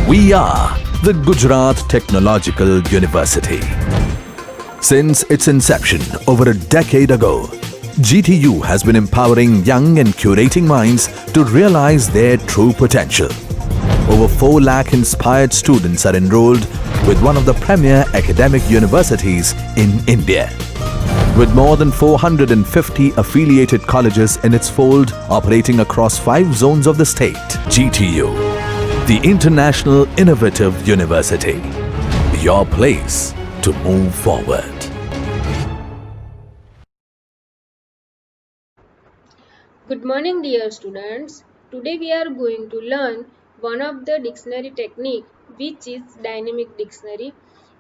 We are the Gujarat Technological University. Since its inception over a decade ago, GTU has been empowering young and curating minds to realize their true potential. Over 4 lakh inspired students are enrolled with one of the premier academic universities in India. With more than 450 affiliated colleges in its fold operating across 5 zones of the state, GTU, the International Innovative University, your place to move forward. Good morning, dear students. Today we are going to learn one of the dictionary technique, which is dynamic dictionary,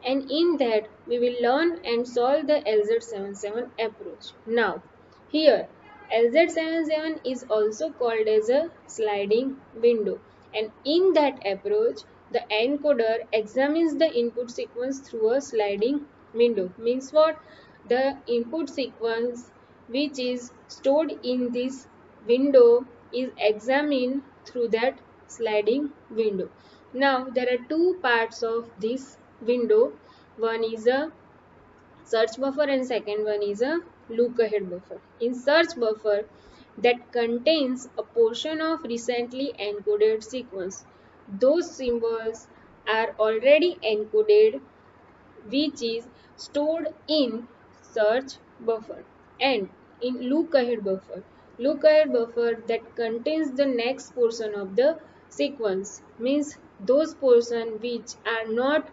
and in that we will learn and solve the LZ77 approach. Now, here LZ77 is also called as a sliding window, and in that approach the encoder examines the input sequence through a sliding window. Means what? The input sequence which is stored in this window is examined through that sliding window. Now there are two parts of this window. One is a search buffer and second one is a look ahead buffer. In search buffer, that contains a portion of recently encoded sequence. Those symbols are already encoded, which is stored in search buffer, and in look ahead buffer that contains the next portion of the sequence, means those portion which are not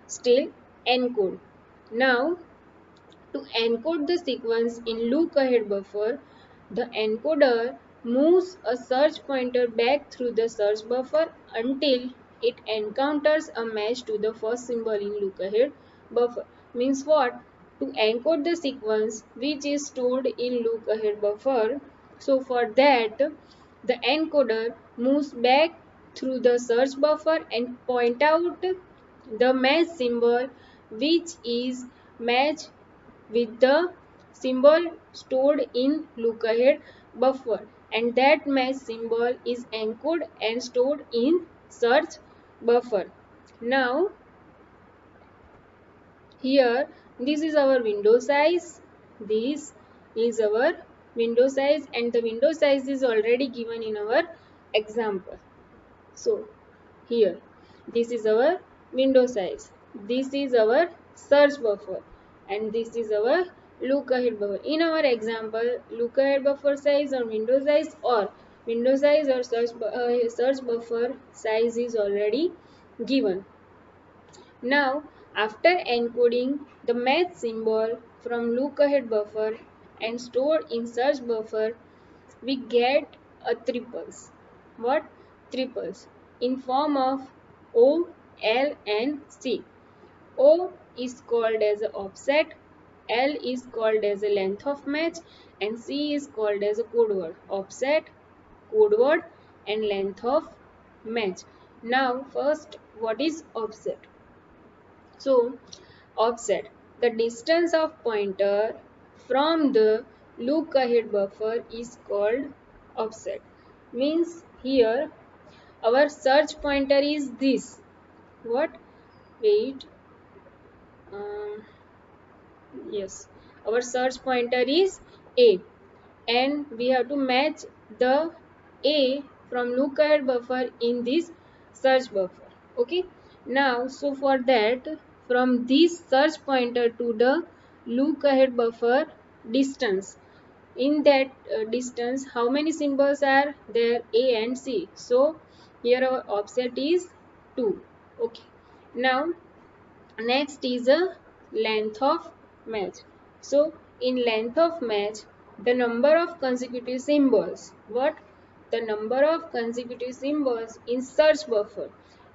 still encoded. Now to encode the sequence in look ahead buffer, the encoder moves a search pointer back through the search buffer until it encounters a match to the first symbol in look ahead buffer. Means what? To encode the sequence which is stored in look ahead buffer, so for that the encoder moves back through the search buffer and point out the match symbol which is matched with the symbol stored in look ahead buffer, and that match symbol is encoded and stored in search buffer. Now here this is our window size, this is our window size, and the window size is already given in our example. So here this is our window size, this is our search buffer, and this is our look ahead buffer. In our example, look ahead buffer size or window size or window size or search buffer size is already given. Now after encoding the match symbol from look ahead buffer and stored in search buffer, we get a triples. What? Triples in form of O, L and C. O is called as a offset, L is called as a length of match, and C is called as a code word. Offset, code word and length of match. Now first, what is offset? So offset, the distance of pointer from the look ahead buffer is called offset. Means here our search pointer is this. What? Wait. Um, yes. Our search pointer is A, and we have to match the A from look ahead buffer in this search buffer. Okay. Now, so for that, from this search pointer to the look ahead buffer distance, in that distance how many symbols are there? A and C. So here our offset is 2. Okay. Now next is a length of match. So in length of match, the number of consecutive symbols, what? The number of consecutive symbols in search buffer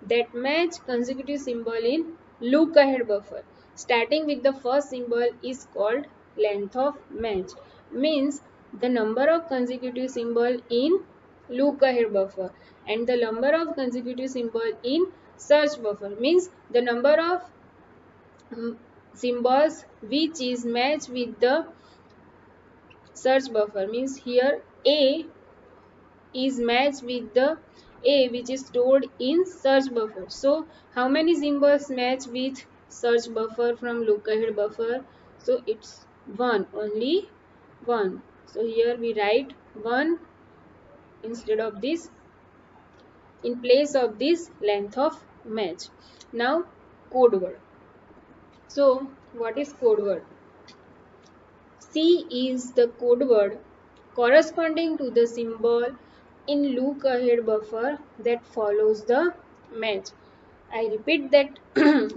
that match consecutive symbol in look ahead buffer starting with the first symbol is called length of match. Means the number of consecutive symbol in look ahead buffer and the number of consecutive symbol in search buffer, means the number of symbols which is matched with the search buffer. Means here A is matched with the A which is stored in search buffer. So how many symbols match with search buffer from look ahead buffer? So it's one, only one. So here we write 1 instead of this, in place of this length of match. Now code word. So what is code word? C is the code word corresponding to the symbol in look ahead buffer that follows the match. I repeat that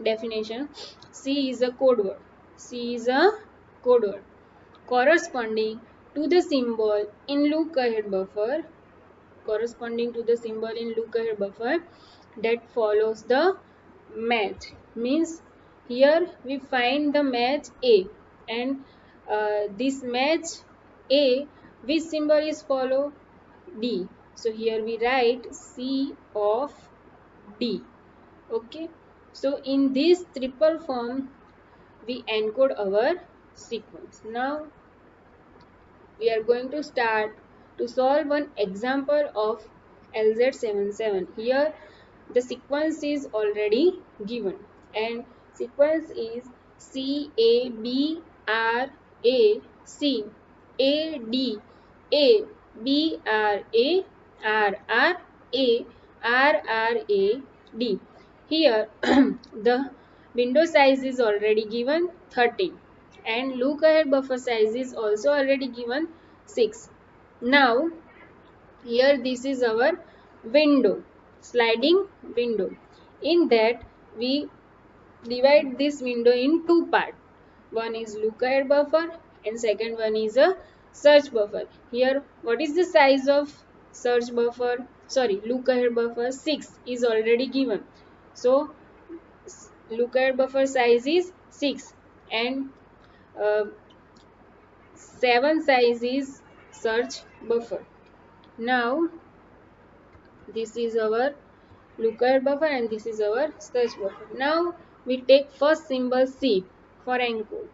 definition. C is a code word. C is a code word corresponding to the symbol in look ahead buffer, corresponding to the symbol in look ahead buffer that follows the match. Means here we find the match A, and this match A, which symbol is follow? D. So here we write C of D. Okay, so in this triple form we encode our sequence. Now we are going to start to solve one example of LZ77. Here the sequence is already given, and sequence is C A B R A C A D A B R A R R A R R A D. Here the window size is already given 30, and look ahead buffer size is also already given 6. Now here this is our window, sliding window. In that we divide this window in two parts. One is look ahead buffer and second one is a search buffer. Here what is the size of search buffer? Sorry, look ahead buffer? 6 is already given. So look ahead buffer size is 6, and uh, 7 size is search buffer. Now this is our looker buffer and this is our search buffer. Now we take first symbol C for encode.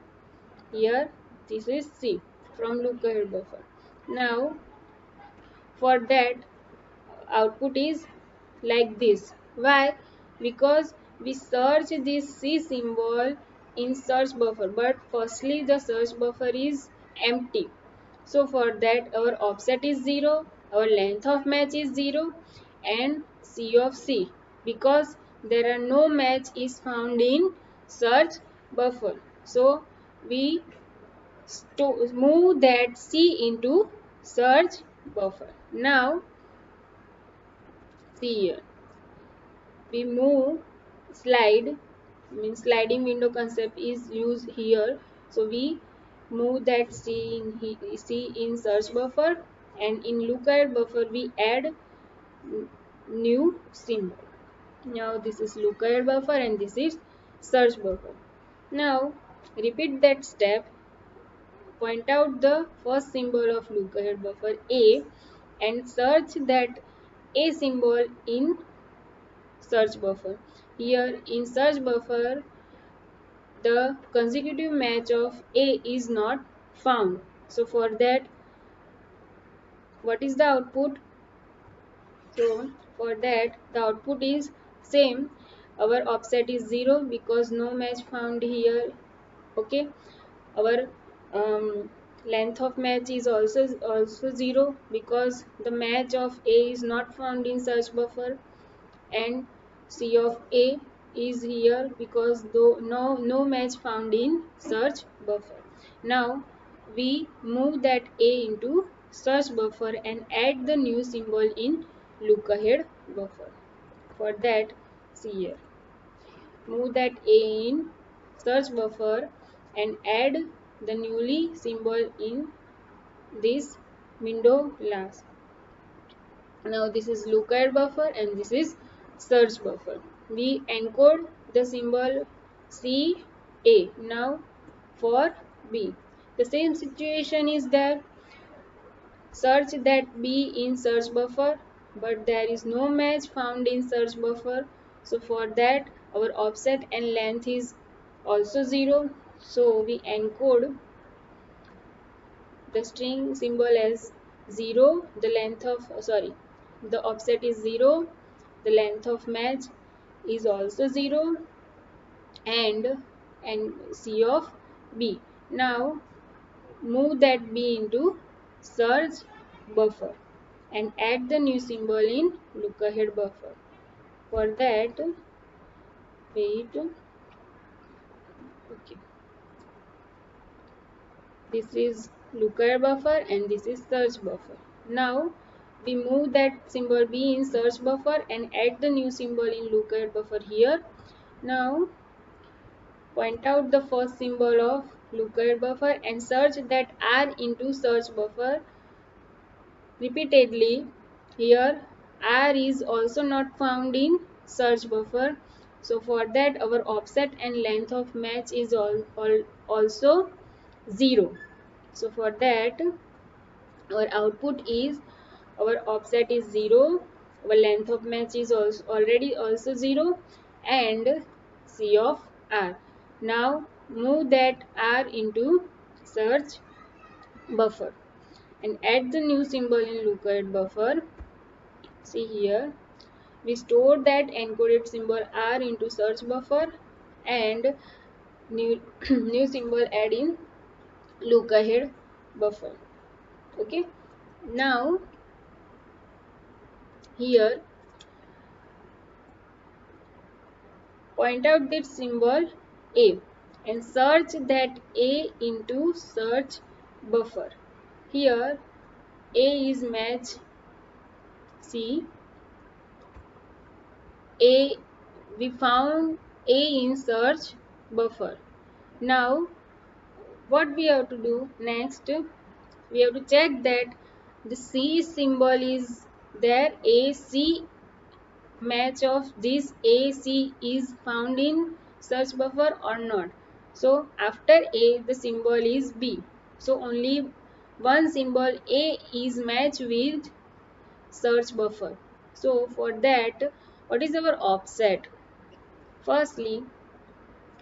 Here this is C from looker buffer. Now for that output is like this. Why? Because we search this C symbol in search buffer, but firstly the search buffer is empty. So for that our offset is 0, our length of match is 0, and C of C, because there are no match is found in search buffer. So we move that C into search buffer. Now see here, we move slide, means sliding window concept is used here. So we move that C in search buffer, and in lookup buffer we add new symbol. Now this is lookup buffer and this is search buffer. Now repeat that step. Point out the first symbol of lookup buffer A and search that A symbol in search buffer. Here in search buffer the consecutive match of A is not found. So for that, what is the output? So for that the output is same. Our offset is 0 because no match found here. Okay. Our length of match is also 0 because the match of A is not found in search buffer, and C of A is here because though no match found in search buffer. Now we move that A into search buffer and add the new symbol in look ahead buffer. For that, see here, move that A in search buffer and add the newly symbol in this window last. Now this is lookup buffer and this is search buffer. We encode the symbol C A. Now for B, the same situation is there. Search that B in search buffer, but there is no match found in search buffer. So for that our offset and length is also 0. So we encode the string symbol as 0, the length of the offset is 0, the length of match is also 0, and C of B. Now move that B into search buffer and add the new symbol in look ahead buffer. For that, wait, okay, this is look ahead buffer and this is search buffer. Now we move that symbol B in search buffer and add the new symbol in look ahead buffer here. Now point out the first symbol of look ahead buffer and search that R into search buffer repeatedly. Here R is also not found in search buffer. So for that our offset and length of match is also 0. So for that our output is our offset is 0, our length of match is also 0, and C of R. Now move that R into search buffer and add the new symbol in lookup buffer. See here, we store that encoded symbol R into search buffer and new new symbol add in look ahead buffer. Okay, now here point out this symbol A and search that A into search buffer. Here A is match C. A, we found A in search buffer. Now what we have to do next? We have to check that the C symbol is there. AC match of this AC is found in search buffer or not. So after A the symbol is B. So only one symbol A is matched with search buffer. So for that, what is our offset? Firstly,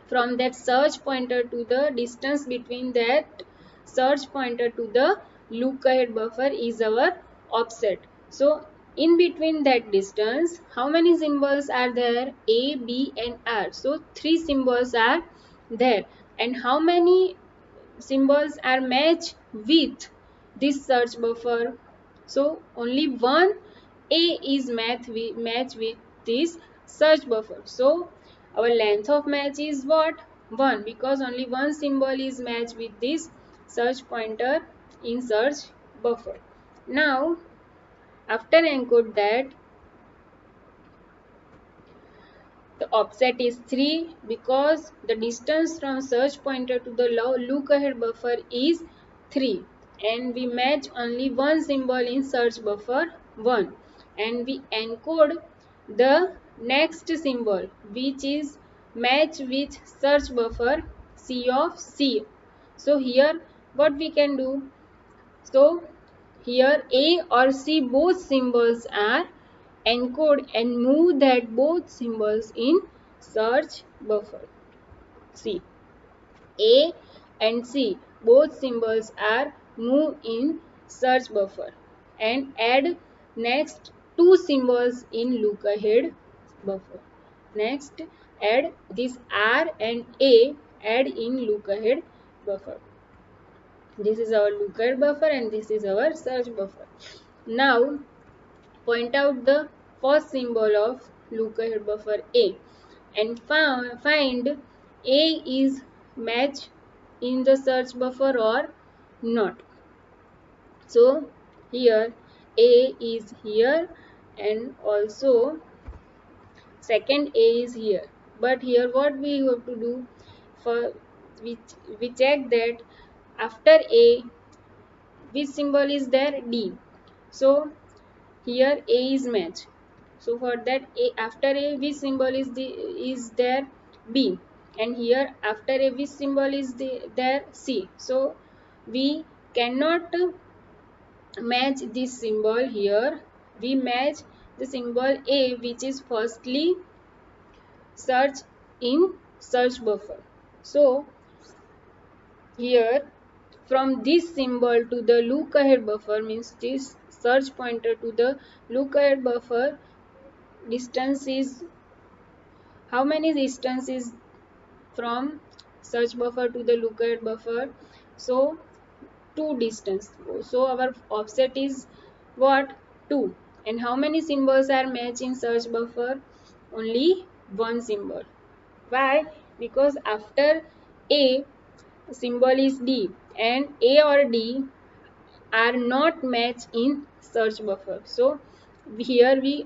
from that search pointer to the distance between that search pointer to the look ahead buffer is our offset. So in between that distance, how many symbols are there? A, B and R. So 3 symbols are there. And how many symbols are matched with this search buffer? So only one A is matched with this search buffer. So our length of match is what? 1, because only one symbol is matched with this search pointer in search buffer. Now after encode that, the offset is 3 because the distance from search pointer to the look ahead buffer is 3 and we match only one symbol in search buffer 1 and we encode the next symbol which is match with search buffer C of C. So here what we can do? So here A or C both symbols are encode and move that both symbols in search buffer. See, A and C both symbols are moved in search buffer and add next two symbols in look ahead buffer. Next add this R and A add in look ahead buffer. This is our look ahead buffer and this is our search buffer. Now point out the first symbol of look ahead buffer A and find A is matched in the search buffer or not. So here A is here and also second A is here. But here what we have to do? For we check that after A which symbol is there? D. So here A is match. So for that A after A which symbol is there? B. And here after A which symbol is there? C. So we cannot match this symbol here. We match the symbol A which is firstly search buffer. So here from this symbol to the look ahead buffer, means this search pointer to the look ahead buffer distance is, how many distance is from search buffer to the look ahead buffer? So 2 distance. So our offset is what? 2. And how many symbols are matched in search buffer? Only one symbol. Why? Because after A, symbol is D, and A or D are not matched in search buffer. So here we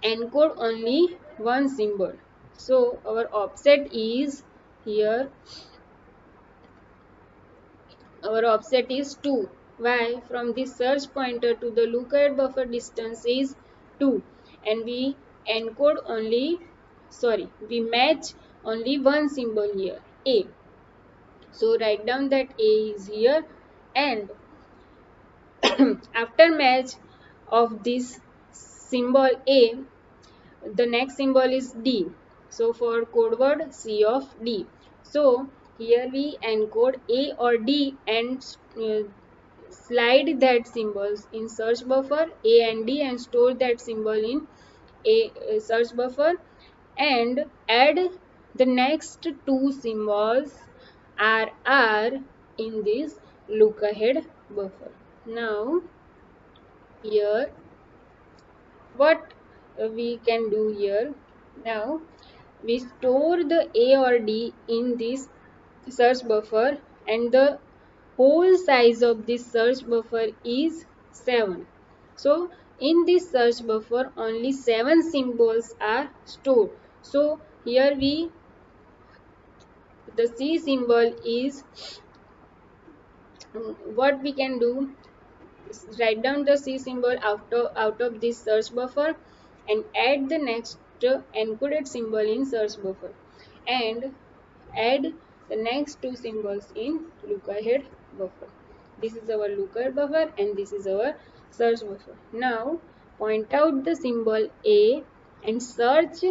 encode only one symbol. So our offset is here, our offset is 2. Why? From the search pointer to the lookahead buffer distance is 2, and we encode only, we match only one symbol here, A. So write down that A is here, and after match of this symbol A, the next symbol is D. So for code word C of D. So here we encode A or D and slide that symbols in search buffer A and D and store that symbol in a search buffer, and add the next two symbols R in this look ahead buffer. Now here what we can do here, now we store the A or D in this search buffer, and the whole size of this search buffer is 7. So in this search buffer only 7 symbols are stored. So here we, the C symbol is, what we can do, write down the C symbol out of this search buffer and add the next encoded symbol in search buffer, and add the next two symbols in look ahead buffer. This is our look ahead buffer and this is our search buffer. Now point out the symbol A and search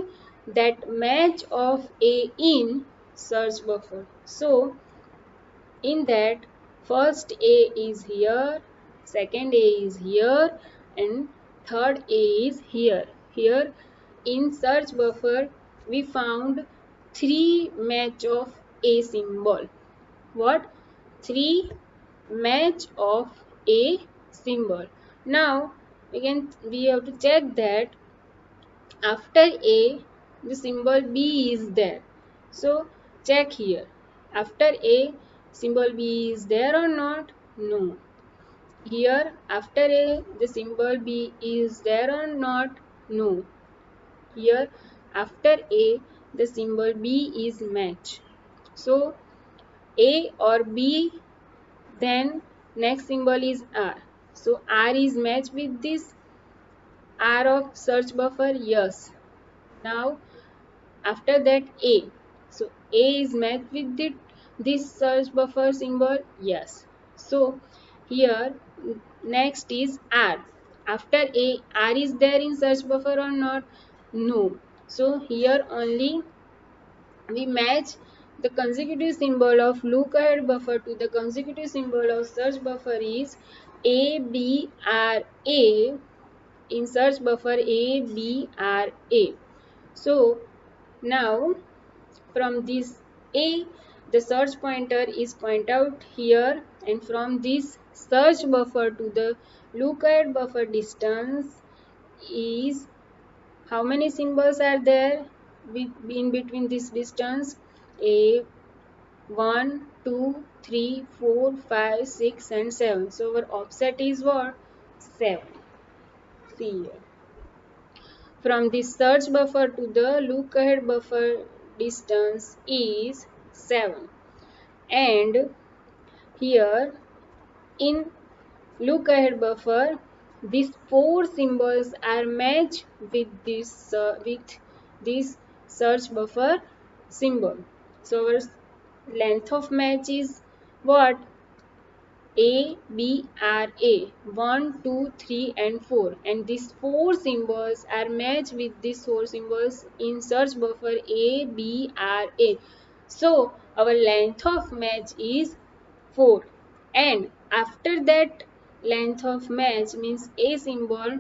that match of A in search buffer. So in that, first A is here, second A is here, and third A is here. Here in search buffer we found 3 match of A symbol. What? 3 match of A symbol. Now we have to check that after A the symbol B is there. So check here, after A symbol B is there or not? No. Here after A the symbol B is there or not? No. Here after A the symbol B is match. So A or B, then next symbol is R. So R is matched with this R of search buffer? Yes. Now after that A. So A is matched with this search buffer symbol? Yes. So here next is R. After A, R is there in search buffer or not? No. So here only we match the consecutive symbol of look ahead buffer to the consecutive symbol of search buffer is A, B, R, A. In search buffer A, B, R, A. So now from this A, the search pointer is point out here, and from this search buffer to the look ahead buffer distance is, how many symbols are there in between this distance? A, 1, 2, 3, 4, 5, 6 and 7. So our offset is what? 7. See here. From the search buffer to the look ahead buffer distance is 7, and here in look ahead buffer these 4 symbols are matched with this search buffer symbol. So our length of match is what? A, B, R, A, 1, 2, 3 and 4, and these 4 symbols are matched with these 4 symbols in search buffer A, B, R, A. So our length of match is 4, and after that length of match means a symbol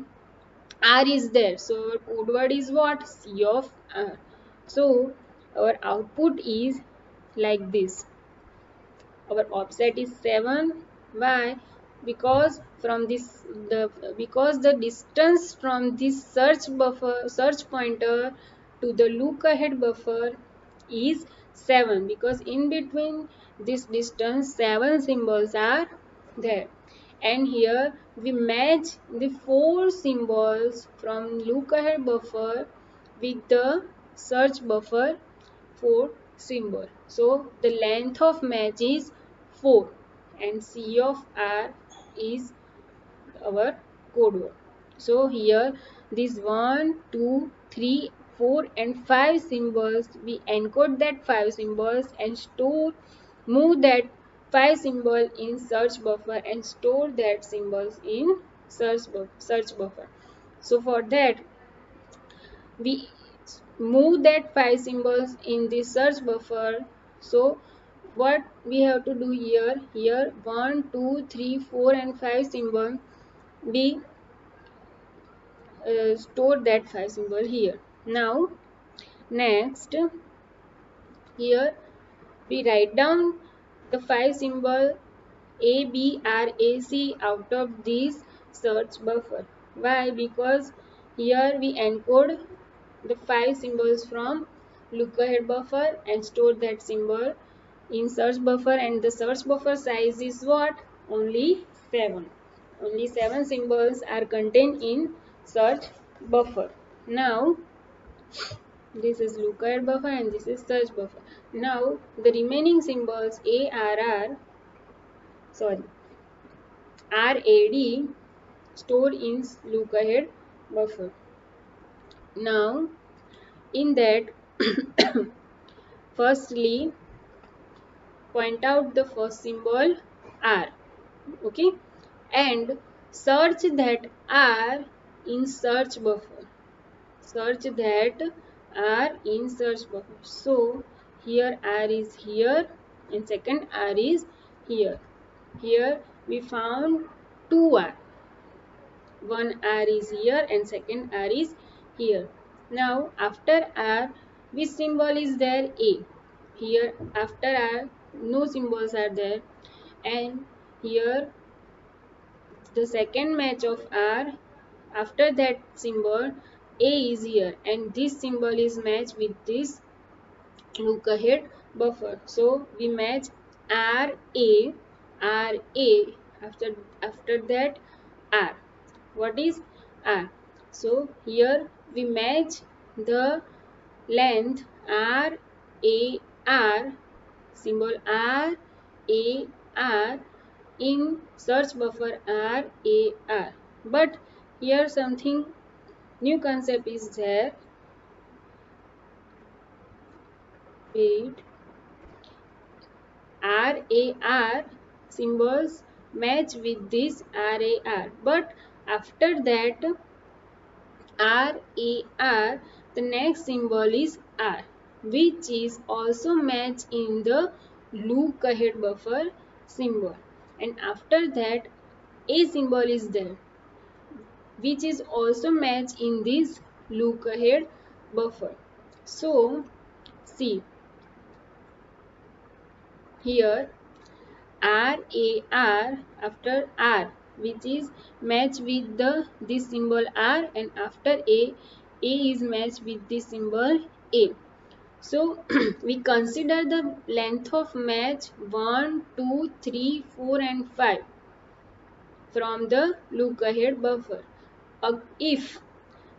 R is there. So our code word is what? C of R. So our output is like this. Our offset is 7. Why? Because from this because the distance from this search pointer to the look ahead buffer is 7, because in between this distance 7 symbols are there, and here we match the 4 symbols from look ahead buffer with the search buffer 4 symbol. So the length of match is 4 and C of R is our code word. So here these 1, 2, 3, 4 and 5 symbols, we encode that 5 symbols and move that 5 symbol in search buffer and store that symbols in search buffer. So for that we move that 5 symbols in the search buffer. So what we have to do here 1, 2, 3, 4 and 5 symbol, we store that 5 symbol here. Now next, here we write down the 5 symbol A, B, R, A, C out of this search buffer. Why? Because here we encode the 5 symbols from look ahead buffer and store that symbol in search buffer, and the search buffer size is what? Only 7. Only 7 symbols are contained in search buffer. Now this is look ahead buffer and this is search buffer. Now the remaining symbols RAD stored in look ahead buffer. Now in that firstly point out the first symbol R, okay, and search that R in search buffer. Search that R in search buffer. So here R is here and second R is here. Here we found 2 R. One R is here and second R is here. Now after R, which symbol is there? A. Here after R, no symbols are there, and here the second match of R, after that symbol A is here, and this symbol is matched with this look ahead buffer. So we match R A, R A, after that R. What is R? So here we match the length R A R, symbol R A R in search buffer R A R. But here something new concept is there. Wait, R A R symbols match with this R A R, but after that R A R, the next symbol is R, which is also matched in the look ahead buffer symbol, and after that A symbol is there, which is also matched in this look ahead buffer. So see here R A R after R, which is matched with this symbol R, and after A is matched with this symbol A. So we consider the length of match 1, 2, 3, 4 and 5 from the look ahead buffer. If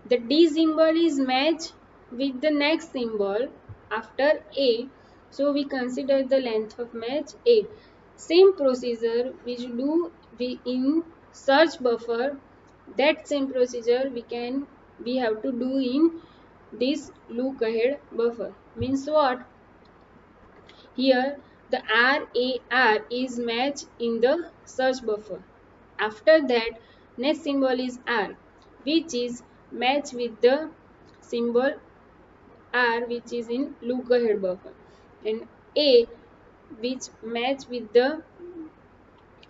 the D symbol is matched with the next symbol after A, so we consider the length of match A. Same procedure which we in search buffer, that same procedure we have to do in this look ahead buffer. Means what? Here the RAR is matched in the search buffer. After that next symbol is R, which is matched with the symbol R which is in look ahead buffer, and A which match with the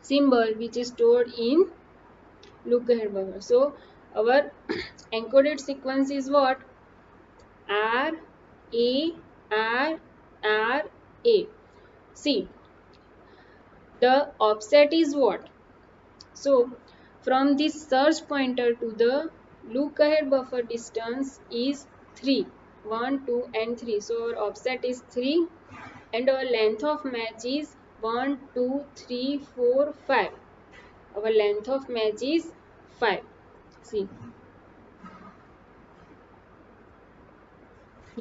symbol which is stored in look ahead buffer. So our encoded sequence is what? R A R R A. See, the offset is what? So from this search pointer to the look ahead buffer distance is 3, 1, 2 and 3. So our offset is 3 and our length of match is 1, 2, 3, 4, 5. Our length of match is 5. See,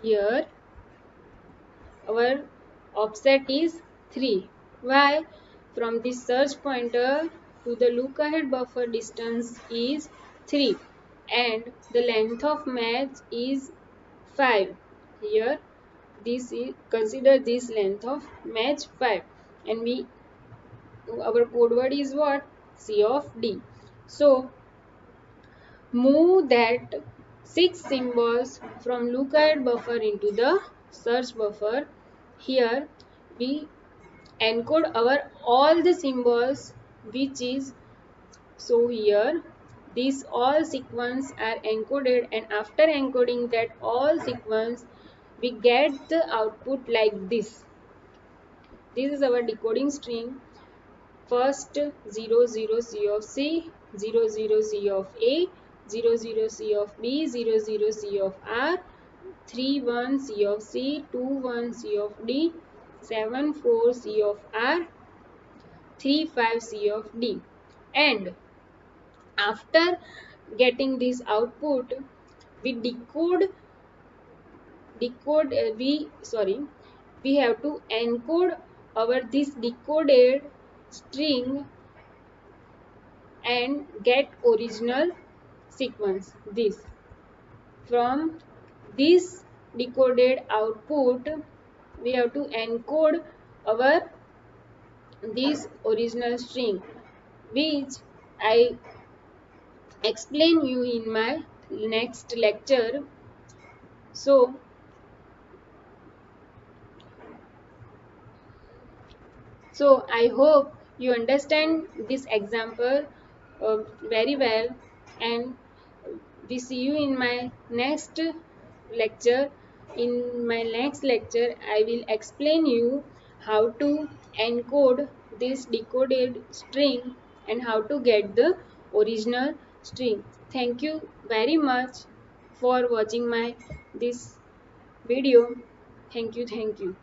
here our offset is 3. Why? From the search pointer to the look ahead buffer distance is 3 and the length of match is 5. Here this is consider this length of match 5 and our code word is what? C of D. So move that 6 symbols from look ahead buffer into the search buffer. Here we encode our all the symbols which is, so here these all sequence are encoded and after encoding that all sequence we get the output like this. This is our decoding string. First 00 C of C, 00 C of A, 00 C of B, 00 C of R, 31 C of C, 21 C of D, 74 C of R, 35 C of D. And after getting this output, we we have to encode our this decoded string and get original sequence. This from this decoded output we have to encode our this original string which I explain you in my next lecture. So I hope you understand this example very well, and we see you in my next lecture. In my next lecture I will explain you how to encode this decoded string and how to get the original string. Thank you very much for watching my this video. Thank you.